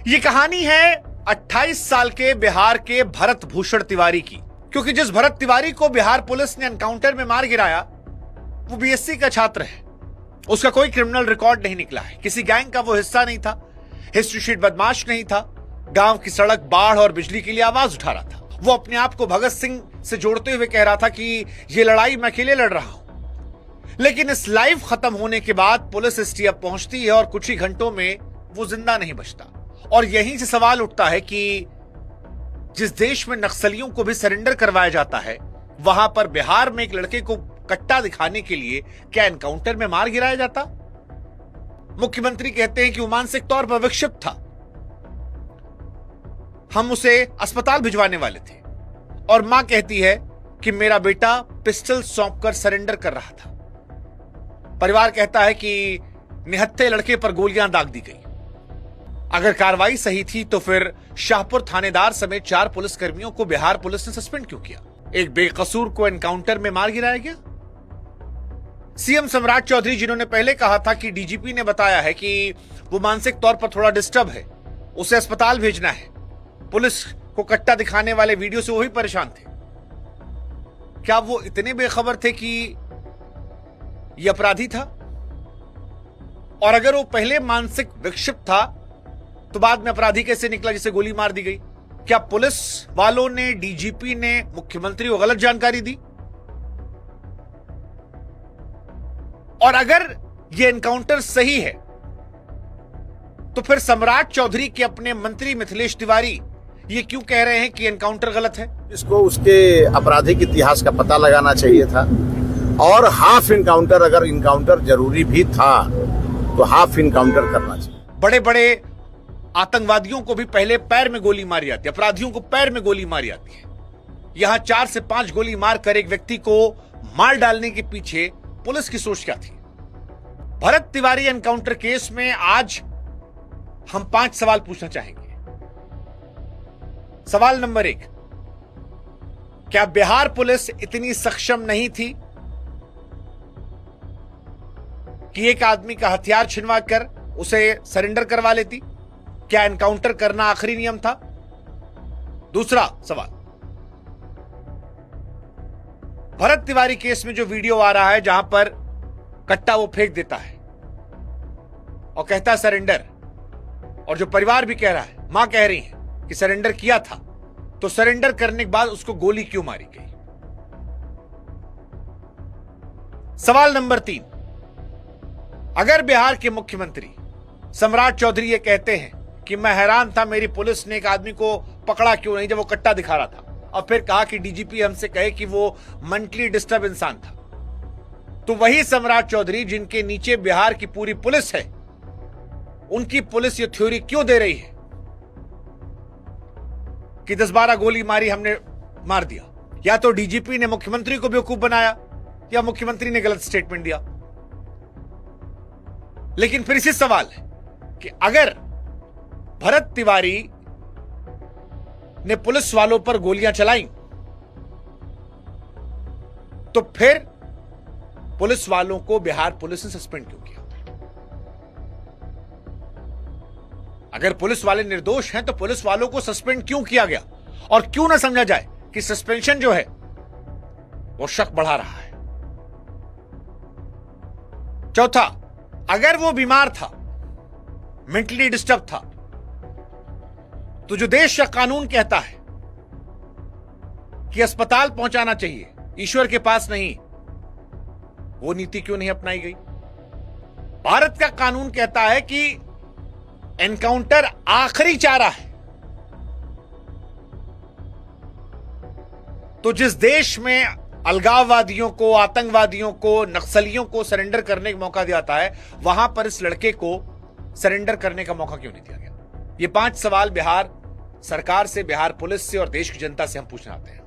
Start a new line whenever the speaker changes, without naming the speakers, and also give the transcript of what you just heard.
ये कहानी है 28 साल के बिहार के भरत भूषण तिवारी की, क्योंकि जिस भरत तिवारी को बिहार पुलिस ने एनकाउंटर में मार गिराया वो बीएससी का छात्र है। उसका कोई क्रिमिनल रिकॉर्ड नहीं निकला है, किसी गैंग का वो हिस्सा नहीं था, हिस्ट्री शीट बदमाश नहीं था, गांव की सड़क, बाढ़ और बिजली के लिए आवाज उठा रहा था। वो अपने आप को भगत सिंह से जोड़ते हुए कह रहा था कि ये लड़ाई मैं अकेले लड़ रहा हूं। लेकिन इस लाइव खत्म होने के बाद पुलिस एसटीएफ पहुंचती है और कुछ ही घंटों में वो जिंदा नहीं बचता। और यहीं से सवाल उठता है कि जिस देश में नक्सलियों को भी सरेंडर करवाया जाता है, वहां पर बिहार में एक लड़के को कट्टा दिखाने के लिए क्या एनकाउंटर में मार गिराया जाता? मुख्यमंत्री कहते हैं कि वो मानसिक तौर पर विक्षिप्त था, हम उसे अस्पताल भिजवाने वाले थे। और मां कहती है कि मेरा बेटा पिस्टल सौंपकर सरेंडर कर रहा था। परिवार कहता है कि निहत्थे लड़के पर गोलियां दाग दी गई। अगर कार्रवाई सही थी तो फिर शाहपुर थानेदार समेत 4 पुलिसकर्मियों को बिहार पुलिस ने सस्पेंड क्यों किया? एक बेकसूर को एनकाउंटर में मार गिराया गया। सीएम सम्राट चौधरी, जिन्होंने पहले कहा था कि डीजीपी ने बताया है कि वो मानसिक तौर पर थोड़ा डिस्टर्ब है, उसे अस्पताल भेजना है, पुलिस को कट्टा दिखाने वाले वीडियो से वही परेशान थे। क्या वो इतने बेखबर थे कि ये अपराधी था? और अगर वो पहले मानसिक विक्षिप्त था तो बाद में अपराधी कैसे निकला जिसे गोली मार दी गई? क्या पुलिस वालों ने, डीजीपी ने मुख्यमंत्री को गलत जानकारी दी? और अगर ये एनकाउंटर सही है तो फिर सम्राट चौधरी के अपने मंत्री मिथिलेश तिवारी ये क्यों कह रहे हैं कि एनकाउंटर गलत है?
इसको उसके आपराधिक इतिहास का पता लगाना चाहिए था। और हाफ इनकाउंटर, अगर इनकाउंटर जरूरी भी था तो हाफ इनकाउंटर करना चाहिए।
बड़े बड़े आतंकवादियों को भी पहले पैर में गोली मारी जाती है, अपराधियों को पैर में गोली मारी जाती है। यहां 4 से 5 गोली मारकर एक व्यक्ति को मार डालने के पीछे पुलिस की सोच क्या थी? भरत तिवारी एनकाउंटर केस में आज हम 5 सवाल पूछना चाहेंगे। सवाल नंबर 1, क्या बिहार पुलिस इतनी सक्षम नहीं थी कि एक आदमी का हथियार छिनवा कर उसे सरेंडर करवा लेती? क्या एनकाउंटर करना आखिरी नियम था? दूसरा सवाल, भरत तिवारी केस में जो वीडियो आ रहा है जहां पर कट्टा वो फेंक देता है और कहता है सरेंडर, और जो परिवार भी कह रहा है, मां कह रही है कि सरेंडर किया था, तो सरेंडर करने के बाद उसको गोली क्यों मारी गई? सवाल नंबर 3, अगर बिहार के मुख्यमंत्री सम्राट चौधरी ये कहते हैं कि मैं हैरान था मेरी पुलिस ने एक आदमी को पकड़ा क्यों नहीं जब वो कट्टा दिखा रहा था, और फिर कहा कि डीजीपी हमसे कहे कि वो मेंटली डिस्टर्ब इंसान था, तो वही सम्राट चौधरी जिनके नीचे बिहार की पूरी पुलिस है, उनकी पुलिस ये थ्योरी क्यों दे रही है कि 10-12 गोली मारी, हमने मार दिया? या तो डीजीपी ने मुख्यमंत्री को बेवकूफ बनाया या मुख्यमंत्री ने गलत स्टेटमेंट दिया। लेकिन फिर इसी सवाल है कि अगर भरत तिवारी ने पुलिस वालों पर गोलियां चलाई तो फिर पुलिस वालों को बिहार पुलिस ने सस्पेंड क्यों किया? अगर पुलिस वाले निर्दोष हैं तो पुलिस वालों को सस्पेंड क्यों किया गया? और क्यों ना समझा जाए कि सस्पेंशन जो है वो शक बढ़ा रहा है? चौथा, अगर वो बीमार था, मेंटली डिस्टर्ब था, तो जो देश का कानून कहता है कि अस्पताल पहुंचाना चाहिए, ईश्वर के पास नहीं, वो नीति क्यों नहीं अपनाई गई? भारत का कानून कहता है कि एनकाउंटर आखिरी चारा है। तो जिस देश में अलगाववादियों को, आतंकवादियों को, नक्सलियों को सरेंडर करने का मौका दिया जाता है, वहां पर इस लड़के को सरेंडर करने का मौका क्यों नहीं दिया गया? ये 5 सवाल बिहार सरकार से, बिहार पुलिस से और देश की जनता से हम पूछना चाहते हैं।